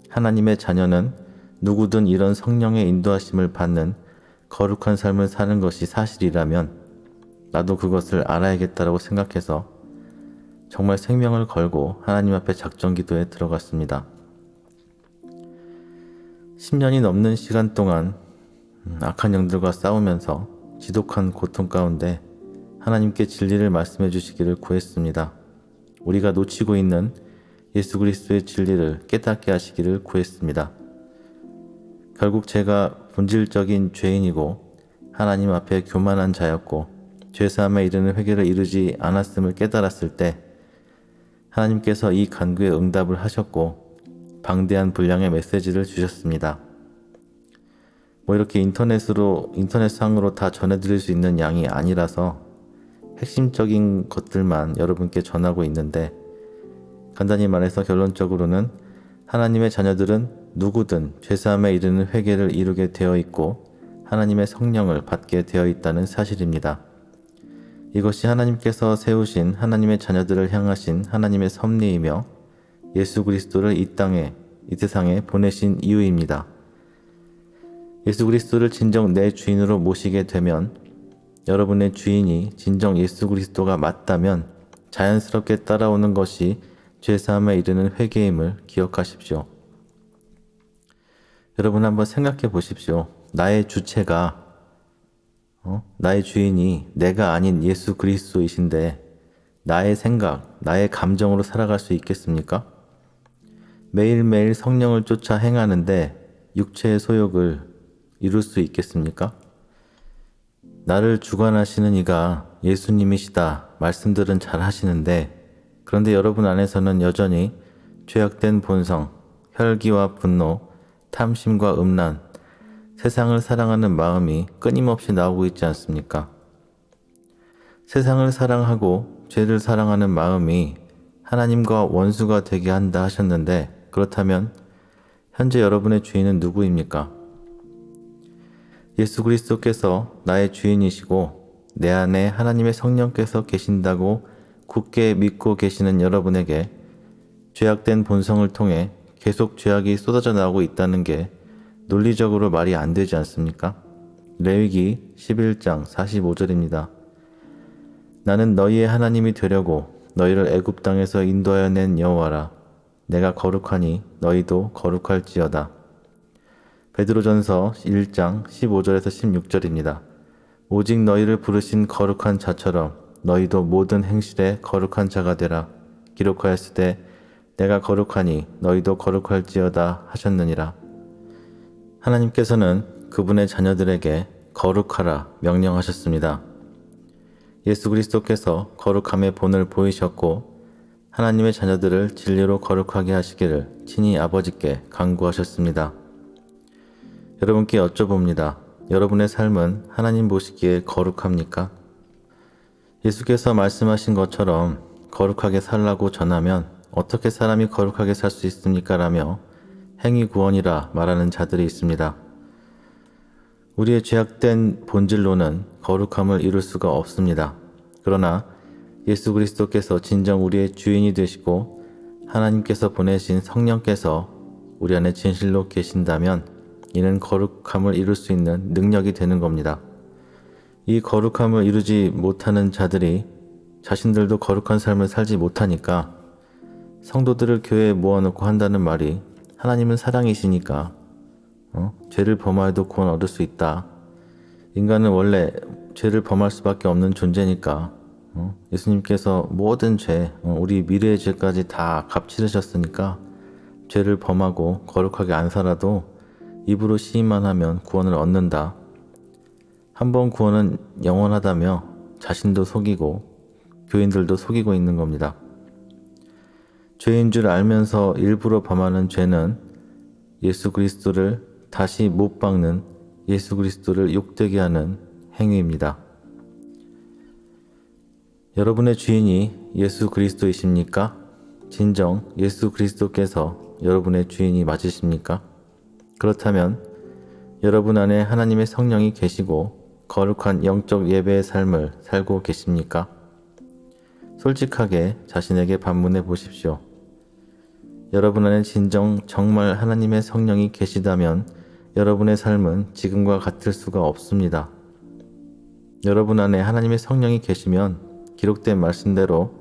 하나님의 자녀는 누구든 이런 성령의 인도하심을 받는 거룩한 삶을 사는 것이 사실이라면 나도 그것을 알아야겠다라고 생각해서 정말 생명을 걸고 하나님 앞에 작정기도에 들어갔습니다. 10년이 넘는 시간 동안 악한 영들과 싸우면서 지독한 고통 가운데 하나님께 진리를 말씀해 주시기를 구했습니다. 우리가 놓치고 있는 예수 그리스도의 진리를 깨닫게 하시기를 구했습니다. 결국 제가 본질적인 죄인이고 하나님 앞에 교만한 자였고 죄사함에 이르는 회개를 이루지 않았음을 깨달았을 때 하나님께서 이 간구에 응답을 하셨고 방대한 분량의 메시지를 주셨습니다. 이렇게 인터넷상으로 다 전해드릴 수 있는 양이 아니라서 핵심적인 것들만 여러분께 전하고 있는데 간단히 말해서 결론적으로는 하나님의 자녀들은 누구든 죄사함에 이르는 회개를 이루게 되어 있고 하나님의 성령을 받게 되어 있다는 사실입니다. 이것이 하나님께서 세우신 하나님의 자녀들을 향하신 하나님의 섭리이며 예수 그리스도를 이 세상에 보내신 이유입니다. 예수 그리스도를 진정 내 주인으로 모시게 되면 여러분의 주인이 진정 예수 그리스도가 맞다면 자연스럽게 따라오는 것이 죄사함에 이르는 회개임을 기억하십시오. 여러분 한번 생각해 보십시오. 나의 주체가 나의 주인이 내가 아닌 예수 그리스도이신데 나의 생각, 나의 감정으로 살아갈 수 있겠습니까? 매일매일 성령을 쫓아 행하는데 육체의 소욕을 이룰 수 있겠습니까? 나를 주관하시는 이가 예수님이시다 말씀들은 잘 하시는데 그런데 여러분 안에서는 여전히 죄악된 본성, 혈기와 분노, 탐심과 음란, 세상을 사랑하는 마음이 끊임없이 나오고 있지 않습니까? 세상을 사랑하고 죄를 사랑하는 마음이 하나님과 원수가 되게 한다 하셨는데 그렇다면 현재 여러분의 주인은 누구입니까? 예수 그리스도께서 나의 주인이시고 내 안에 하나님의 성령께서 계신다고 굳게 믿고 계시는 여러분에게 죄악된 본성을 통해 계속 죄악이 쏟아져 나오고 있다는 게 논리적으로 말이 안 되지 않습니까? 레위기 11장 45절입니다. 나는 너희의 하나님이 되려고 너희를 애굽 땅에서 인도하여 낸 여호와라. 내가 거룩하니 너희도 거룩할지어다. 베드로전서 1장 15절에서 16절입니다. 오직 너희를 부르신 거룩한 자처럼 너희도 모든 행실에 거룩한 자가 되라. 기록하였으되 내가 거룩하니 너희도 거룩할지어다 하셨느니라. 하나님께서는 그분의 자녀들에게 거룩하라 명령하셨습니다. 예수 그리스도께서 거룩함의 본을 보이셨고 하나님의 자녀들을 진리로 거룩하게 하시기를 친히 아버지께 간구하셨습니다. 여러분께 여쭤봅니다. 여러분의 삶은 하나님 보시기에 거룩합니까? 예수께서 말씀하신 것처럼 거룩하게 살라고 전하면 어떻게 사람이 거룩하게 살 수 있습니까? 라며 행위 구원이라 말하는 자들이 있습니다. 우리의 죄악된 본질로는 거룩함을 이룰 수가 없습니다. 그러나 예수 그리스도께서 진정 우리의 주인이 되시고 하나님께서 보내신 성령께서 우리 안에 진실로 계신다면 이는 거룩함을 이룰 수 있는 능력이 되는 겁니다. 이 거룩함을 이루지 못하는 자들이 자신들도 거룩한 삶을 살지 못하니까 성도들을 교회에 모아놓고 한다는 말이 하나님은 사랑이시니까 죄를 범하여도 구원 얻을 수 있다. 인간은 원래 죄를 범할 수밖에 없는 존재니까 예수님께서 모든 죄, 우리 미래의 죄까지 다 값치르셨으니까 죄를 범하고 거룩하게 안 살아도 입으로 시인만 하면 구원을 얻는다. 한번 구원은 영원하다며 자신도 속이고 교인들도 속이고 있는 겁니다. 죄인 줄 알면서 일부러 범하는 죄는 예수 그리스도를 다시 못 박는 예수 그리스도를 욕되게 하는 행위입니다. 여러분의 주인이 예수 그리스도이십니까? 진정 예수 그리스도께서 여러분의 주인이 맞으십니까? 그렇다면 여러분 안에 하나님의 성령이 계시고 거룩한 영적 예배의 삶을 살고 계십니까? 솔직하게 자신에게 반문해 보십시오. 여러분 안에 진정 정말 하나님의 성령이 계시다면 여러분의 삶은 지금과 같을 수가 없습니다. 여러분 안에 하나님의 성령이 계시면 기록된 말씀대로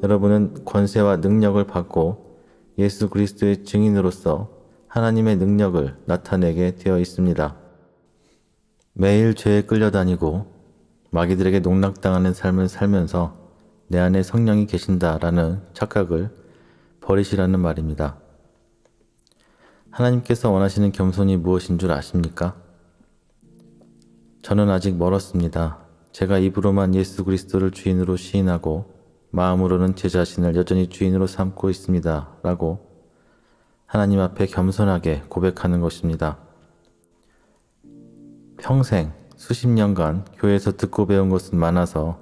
여러분은 권세와 능력을 받고 예수 그리스도의 증인으로서 하나님의 능력을 나타내게 되어 있습니다. 매일 죄에 끌려다니고 마귀들에게 농락당하는 삶을 살면서 내 안에 성령이 계신다라는 착각을 버리시라는 말입니다. 하나님께서 원하시는 겸손이 무엇인 줄 아십니까? 저는 아직 멀었습니다. 제가 입으로만 예수 그리스도를 주인으로 시인하고 마음으로는 제 자신을 여전히 주인으로 삼고 있습니다. 라고 하나님 앞에 겸손하게 고백하는 것입니다. 평생 수십 년간 교회에서 듣고 배운 것은 많아서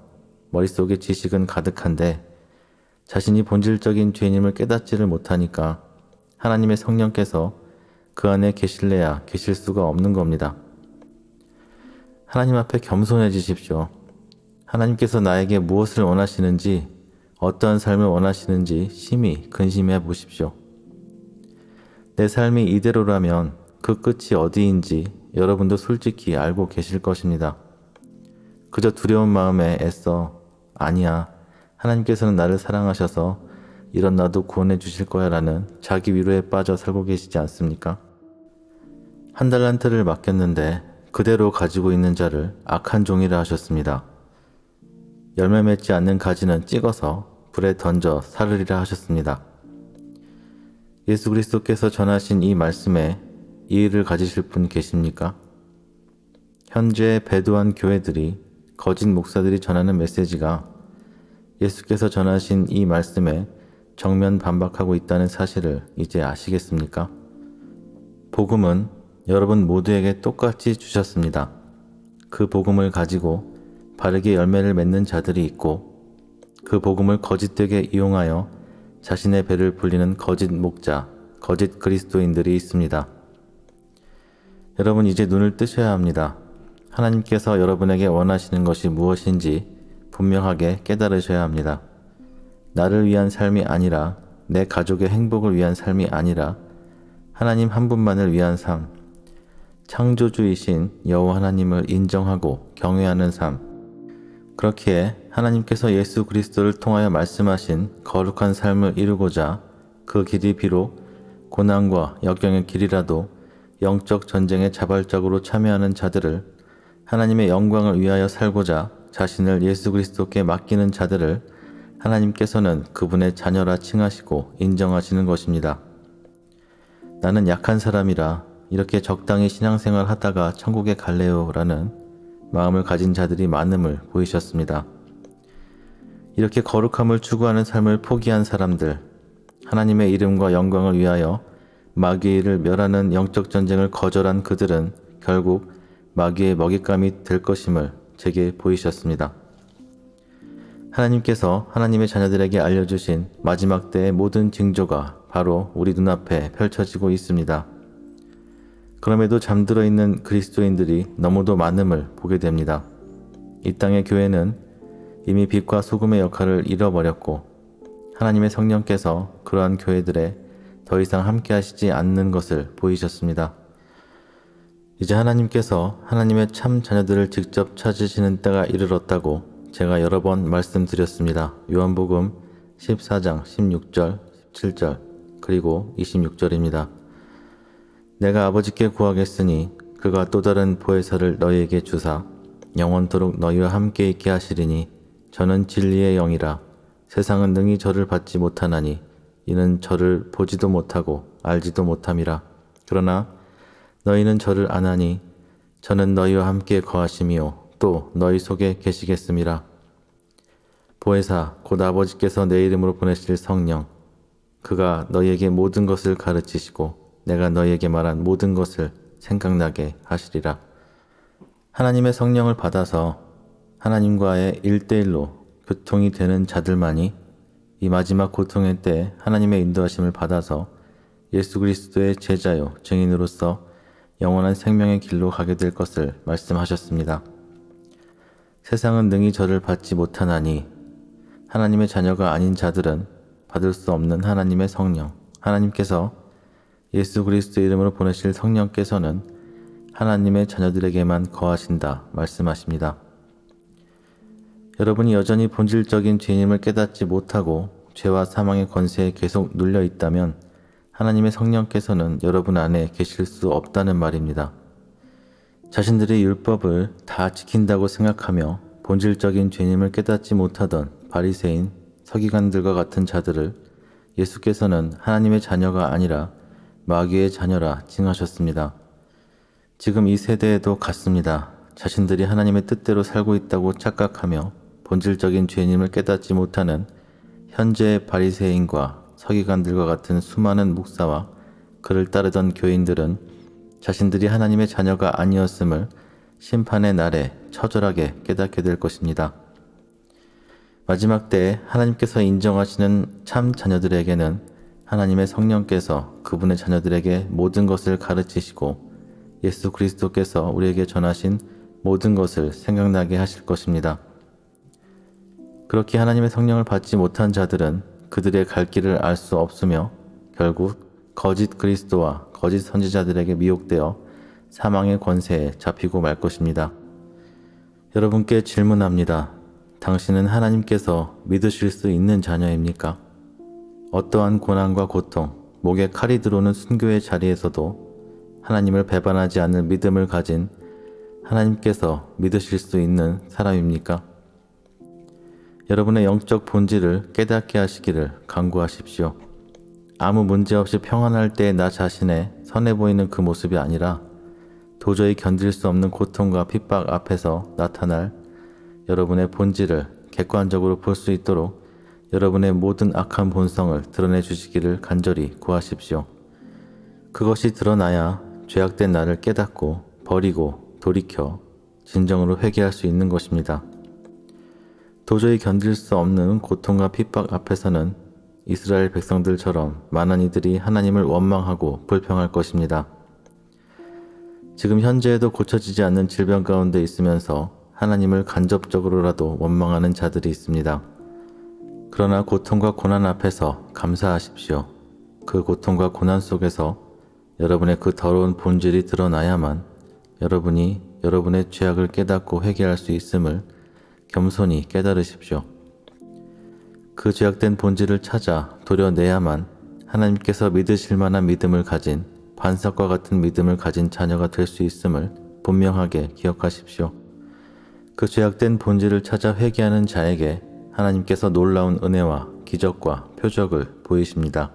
머릿속에 지식은 가득한데 자신이 본질적인 죄인임을 깨닫지를 못하니까 하나님의 성령께서 그 안에 계실래야 계실 수가 없는 겁니다. 하나님 앞에 겸손해지십시오. 하나님께서 나에게 무엇을 원하시는지, 어떠한 삶을 원하시는지 심히 근심해 보십시오. 내 삶이 이대로라면 그 끝이 어디인지 여러분도 솔직히 알고 계실 것입니다. 그저 두려운 마음에 애써 아니야, 하나님께서는 나를 사랑하셔서 이런 나도 구원해 주실 거야 라는 자기 위로에 빠져 살고 계시지 않습니까? 한 달란트를 맡겼는데 그대로 가지고 있는 자를 악한 종이라 하셨습니다. 열매 맺지 않는 가지는 찍어서 불에 던져 사르리라 하셨습니다. 예수 그리스도께서 전하신 이 말씀에 이의를 가지실 분 계십니까? 현재 배도한 교회들이 거짓 목사들이 전하는 메시지가 예수께서 전하신 이 말씀에 정면 반박하고 있다는 사실을 이제 아시겠습니까? 복음은 여러분 모두에게 똑같이 주셨습니다. 그 복음을 가지고 바르게 열매를 맺는 자들이 있고 그 복음을 거짓되게 이용하여 자신의 배를 불리는 거짓 목자, 거짓 그리스도인들이 있습니다. 여러분 이제 눈을 뜨셔야 합니다. 하나님께서 여러분에게 원하시는 것이 무엇인지 분명하게 깨달으셔야 합니다. 나를 위한 삶이 아니라 내 가족의 행복을 위한 삶이 아니라 하나님 한 분만을 위한 삶, 창조주이신 여호와 하나님을 인정하고 경외하는 삶, 그렇기에 하나님께서 예수 그리스도를 통하여 말씀하신 거룩한 삶을 이루고자 그 길이 비록 고난과 역경의 길이라도 영적 전쟁에 자발적으로 참여하는 자들을, 하나님의 영광을 위하여 살고자 자신을 예수 그리스도께 맡기는 자들을 하나님께서는 그분의 자녀라 칭하시고 인정하시는 것입니다. 나는 약한 사람이라 이렇게 적당히 신앙생활 하다가 천국에 갈래요 라는 마음을 가진 자들이 많음을 보이셨습니다. 이렇게 거룩함을 추구하는 삶을 포기한 사람들, 하나님의 이름과 영광을 위하여 마귀의 일을 멸하는 영적 전쟁을 거절한 그들은 결국 마귀의 먹잇감이 될 것임을 제게 보이셨습니다. 하나님께서 하나님의 자녀들에게 알려주신 마지막 때의 모든 징조가 바로 우리 눈앞에 펼쳐지고 있습니다. 그럼에도 잠들어 있는 그리스도인들이 너무도 많음을 보게 됩니다. 이 땅의 교회는 이미 빛과 소금의 역할을 잃어버렸고 하나님의 성령께서 그러한 교회들에 더 이상 함께 하시지 않는 것을 보이셨습니다. 이제 하나님께서 하나님의 참 자녀들을 직접 찾으시는 때가 이르렀다고 제가 여러 번 말씀드렸습니다. 요한복음 14장 16절, 17절, 그리고 26절입니다. 내가 아버지께 구하겠으니 그가 또 다른 보혜사를 너희에게 주사 영원토록 너희와 함께 있게 하시리니 저는 진리의 영이라. 세상은 능히 저를 받지 못하나니 이는 저를 보지도 못하고 알지도 못함이라. 그러나 너희는 저를 아나니 저는 너희와 함께 거하심이요 또 너희 속에 계시겠음이라. 보혜사 곧 아버지께서 내 이름으로 보내실 성령, 그가 너희에게 모든 것을 가르치시고 내가 너희에게 말한 모든 것을 생각나게 하시리라. 하나님의 성령을 받아서 하나님과의 1대1로 교통이 되는 자들만이 이 마지막 고통의 때 하나님의 인도하심을 받아서 예수 그리스도의 제자요 증인으로서 영원한 생명의 길로 가게 될 것을 말씀하셨습니다. 세상은 능히 저를 받지 못하나니 하나님의 자녀가 아닌 자들은 받을 수 없는 하나님의 성령, 하나님께서 예수 그리스도의 이름으로 보내실 성령께서는 하나님의 자녀들에게만 거하신다 말씀하십니다. 여러분이 여전히 본질적인 죄인임을 깨닫지 못하고 죄와 사망의 권세에 계속 눌려 있다면 하나님의 성령께서는 여러분 안에 계실 수 없다는 말입니다. 자신들이 율법을 다 지킨다고 생각하며 본질적인 죄인임을 깨닫지 못하던 바리새인, 서기관들과 같은 자들을 예수께서는 하나님의 자녀가 아니라 마귀의 자녀라 칭하셨습니다. 지금 이 세대에도 같습니다. 자신들이 하나님의 뜻대로 살고 있다고 착각하며 본질적인 죄인임을 깨닫지 못하는 현재의 바리새인과 서기관들과 같은 수많은 목사와 그를 따르던 교인들은 자신들이 하나님의 자녀가 아니었음을 심판의 날에 처절하게 깨닫게 될 것입니다. 마지막 때에 하나님께서 인정하시는 참 자녀들에게는 하나님의 성령께서 그분의 자녀들에게 모든 것을 가르치시고 예수 그리스도께서 우리에게 전하신 모든 것을 생각나게 하실 것입니다. 그렇게 하나님의 성령을 받지 못한 자들은 그들의 갈 길을 알 수 없으며 결국 거짓 그리스도와 거짓 선지자들에게 미혹되어 사망의 권세에 잡히고 말 것입니다. 여러분께 질문합니다. 당신은 하나님께서 믿으실 수 있는 자녀입니까? 어떠한 고난과 고통, 목에 칼이 들어오는 순교의 자리에서도 하나님을 배반하지 않을 믿음을 가진 하나님께서 믿으실 수 있는 사람입니까? 여러분의 영적 본질을 깨닫게 하시기를 간구하십시오. 아무 문제 없이 평안할 때의 나 자신의 선해 보이는 그 모습이 아니라 도저히 견딜 수 없는 고통과 핍박 앞에서 나타날 여러분의 본질을 객관적으로 볼 수 있도록 여러분의 모든 악한 본성을 드러내 주시기를 간절히 구하십시오. 그것이 드러나야 죄악된 나를 깨닫고 버리고 돌이켜 진정으로 회개할 수 있는 것입니다. 도저히 견딜 수 없는 고통과 핍박 앞에서는 이스라엘 백성들처럼 많은 이들이 하나님을 원망하고 불평할 것입니다. 지금 현재에도 고쳐지지 않는 질병 가운데 있으면서 하나님을 간접적으로라도 원망하는 자들이 있습니다. 그러나 고통과 고난 앞에서 감사하십시오. 그 고통과 고난 속에서 여러분의 그 더러운 본질이 드러나야만 여러분이 여러분의 죄악을 깨닫고 회개할 수 있음을 겸손히 깨달으십시오. 그 죄악된 본질을 찾아 도려내야만 하나님께서 믿으실 만한 믿음을 가진 반석과 같은 믿음을 가진 자녀가 될 수 있음을 분명하게 기억하십시오. 그 죄악된 본질을 찾아 회개하는 자에게 하나님께서 놀라운 은혜와 기적과 표적을 보이십니다.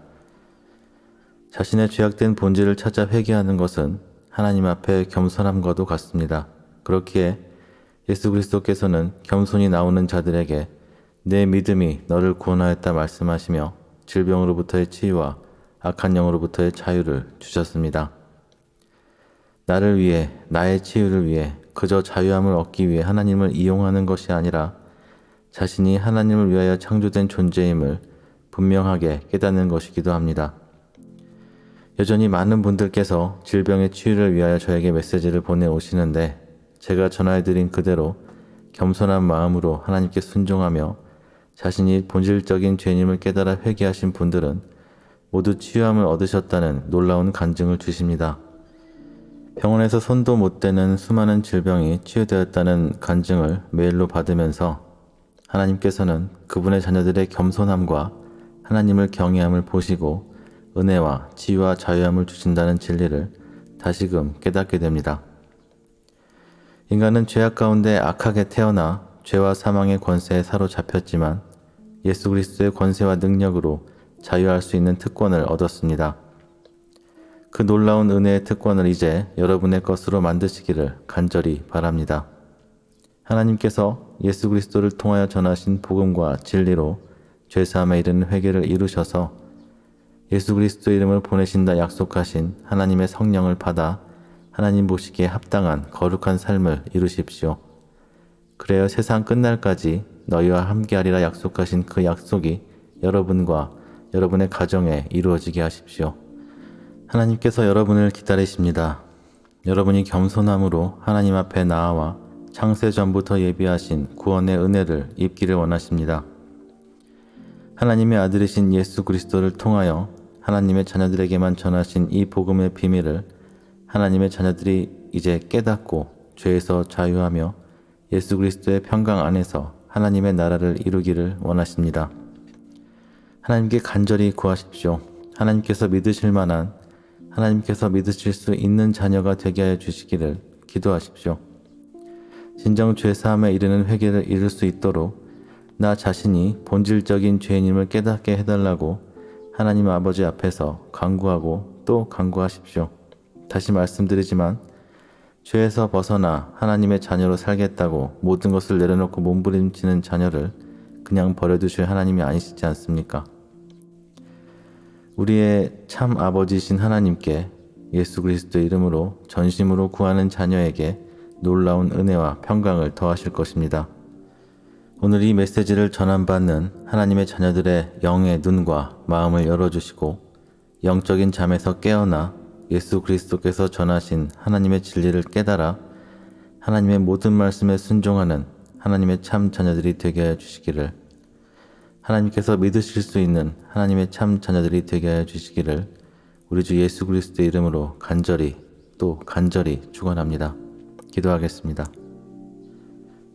자신의 죄악된 본질을 찾아 회개하는 것은 하나님 앞에 겸손함과도 같습니다. 그렇기에 예수 그리스도께서는 겸손히 나오는 자들에게 내 믿음이 너를 구원하였다 말씀하시며 질병으로부터의 치유와 악한 영으로부터의 자유를 주셨습니다. 나를 위해, 나의 치유를 위해 그저 자유함을 얻기 위해 하나님을 이용하는 것이 아니라 자신이 하나님을 위하여 창조된 존재임을 분명하게 깨닫는 것이기도 합니다. 여전히 많은 분들께서 질병의 치유를 위하여 저에게 메시지를 보내오시는데 제가 전화해드린 그대로 겸손한 마음으로 하나님께 순종하며 자신이 본질적인 죄인임을 깨달아 회개하신 분들은 모두 치유함을 얻으셨다는 놀라운 간증을 주십니다. 병원에서 손도 못 대는 수많은 질병이 치유되었다는 간증을 메일로 받으면서 하나님께서는 그분의 자녀들의 겸손함과 하나님을 경외함을 보시고 은혜와 치유와 자유함을 주신다는 진리를 다시금 깨닫게 됩니다. 인간은 죄악 가운데 악하게 태어나 죄와 사망의 권세에 사로잡혔지만 예수 그리스도의 권세와 능력으로 자유할 수 있는 특권을 얻었습니다. 그 놀라운 은혜의 특권을 이제 여러분의 것으로 만드시기를 간절히 바랍니다. 하나님께서 예수 그리스도를 통하여 전하신 복음과 진리로 죄사함에 이르는 회개를 이루셔서 예수 그리스도 이름을 보내신다 약속하신 하나님의 성령을 받아 하나님 보시기에 합당한 거룩한 삶을 이루십시오. 그래야 세상 끝날까지 너희와 함께하리라 약속하신 그 약속이 여러분과 여러분의 가정에 이루어지게 하십시오. 하나님께서 여러분을 기다리십니다. 여러분이 겸손함으로 하나님 앞에 나아와 창세 전부터 예비하신 구원의 은혜를 입기를 원하십니다. 하나님의 아들이신 예수 그리스도를 통하여 하나님의 자녀들에게만 전하신 이 복음의 비밀을 하나님의 자녀들이 이제 깨닫고 죄에서 자유하며 예수 그리스도의 평강 안에서 하나님의 나라를 이루기를 원하십니다. 하나님께 간절히 구하십시오. 하나님께서 믿으실 만한, 하나님께서 믿으실 수 있는 자녀가 되게 하여 주시기를 기도하십시오. 진정 죄사함에 이르는 회개를 이룰 수 있도록 나 자신이 본질적인 죄인임을 깨닫게 해달라고 하나님 아버지 앞에서 간구하고 또 간구하십시오. 다시 말씀드리지만 죄에서 벗어나 하나님의 자녀로 살겠다고 모든 것을 내려놓고 몸부림치는 자녀를 그냥 버려두실 하나님이 아니시지 않습니까? 우리의 참 아버지신 하나님께 예수 그리스도의 이름으로 전심으로 구하는 자녀에게 놀라운 은혜와 평강을 더하실 것입니다. 오늘 이 메시지를 전함받는 하나님의 자녀들의 영의 눈과 마음을 열어주시고 영적인 잠에서 깨어나 예수 그리스도께서 전하신 하나님의 진리를 깨달아 하나님의 모든 말씀에 순종하는 하나님의 참 자녀들이 되게 하여 주시기를, 하나님께서 믿으실 수 있는 하나님의 참 자녀들이 되게 하여 주시기를 우리 주 예수 그리스도의 이름으로 간절히 또 간절히 축원합니다. 기도하겠습니다.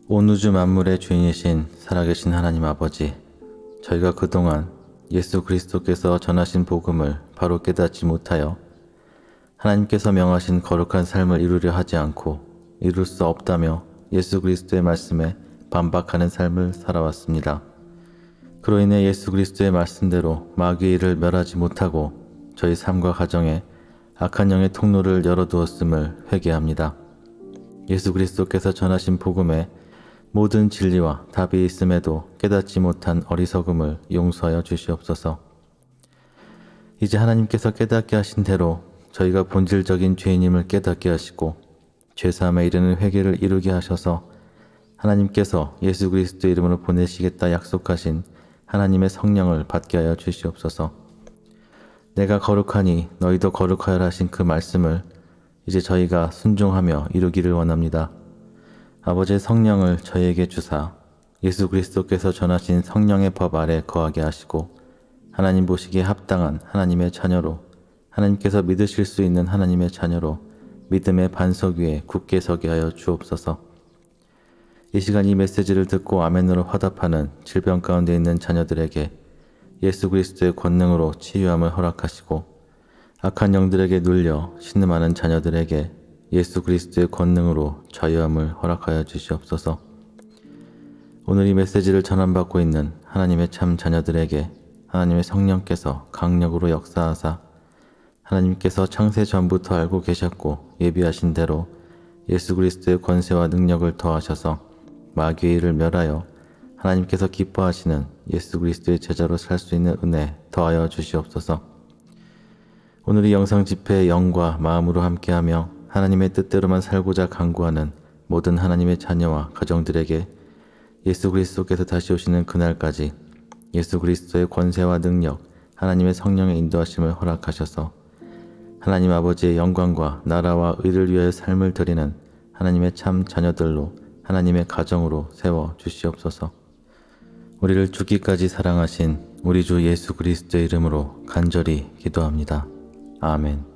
온 우주 만물의 주인이신 살아계신 하나님 아버지, 저희가 그동안 예수 그리스도께서 전하신 복음을 바로 깨닫지 못하여 하나님께서 명하신 거룩한 삶을 이루려 하지 않고 이룰 수 없다며 예수 그리스도의 말씀에 반박하는 삶을 살아왔습니다. 그로 인해 예수 그리스도의 말씀대로 마귀의 일을 멸하지 못하고 저희 삶과 가정에 악한 영의 통로를 열어두었음을 회개합니다. 예수 그리스도께서 전하신 복음에 모든 진리와 답이 있음에도 깨닫지 못한 어리석음을 용서하여 주시옵소서. 이제 하나님께서 깨닫게 하신 대로 저희가 본질적인 죄인임을 깨닫게 하시고 죄사함에 이르는 회개를 이루게 하셔서 하나님께서 예수 그리스도의 이름으로 보내시겠다 약속하신 하나님의 성령을 받게 하여 주시옵소서. 내가 거룩하니 너희도 거룩하여라 하신 그 말씀을 이제 저희가 순종하며 이루기를 원합니다. 아버지의 성령을 저희에게 주사 예수 그리스도께서 전하신 성령의 법 아래 거하게 하시고 하나님 보시기에 합당한 하나님의 자녀로, 하나님께서 믿으실 수 있는 하나님의 자녀로 믿음의 반석 위에 굳게 서게 하여 주옵소서. 이 시간 이 메시지를 듣고 아멘으로 화답하는 질병 가운데 있는 자녀들에게 예수 그리스도의 권능으로 치유함을 허락하시고, 악한 영들에게 눌려 신음하는 자녀들에게 예수 그리스도의 권능으로 자유함을 허락하여 주시옵소서. 오늘 이 메시지를 전함받고 있는 하나님의 참 자녀들에게 하나님의 성령께서 강력으로 역사하사 하나님께서 창세 전부터 알고 계셨고 예비하신 대로 예수 그리스도의 권세와 능력을 더하셔서 마귀의 일을 멸하여 하나님께서 기뻐하시는 예수 그리스도의 제자로 살 수 있는 은혜 더하여 주시옵소서. 오늘 이 영상 집회에 영과 마음으로 함께하며 하나님의 뜻대로만 살고자 간구하는 모든 하나님의 자녀와 가정들에게 예수 그리스도께서 다시 오시는 그날까지 예수 그리스도의 권세와 능력, 하나님의 성령의 인도하심을 허락하셔서 하나님 아버지의 영광과 나라와 의를 위하여 삶을 드리는 하나님의 참 자녀들로 하나님의 가정으로 세워 주시옵소서. 우리를 죽기까지 사랑하신 우리 주 예수 그리스도의 이름으로 간절히 기도합니다. 아멘.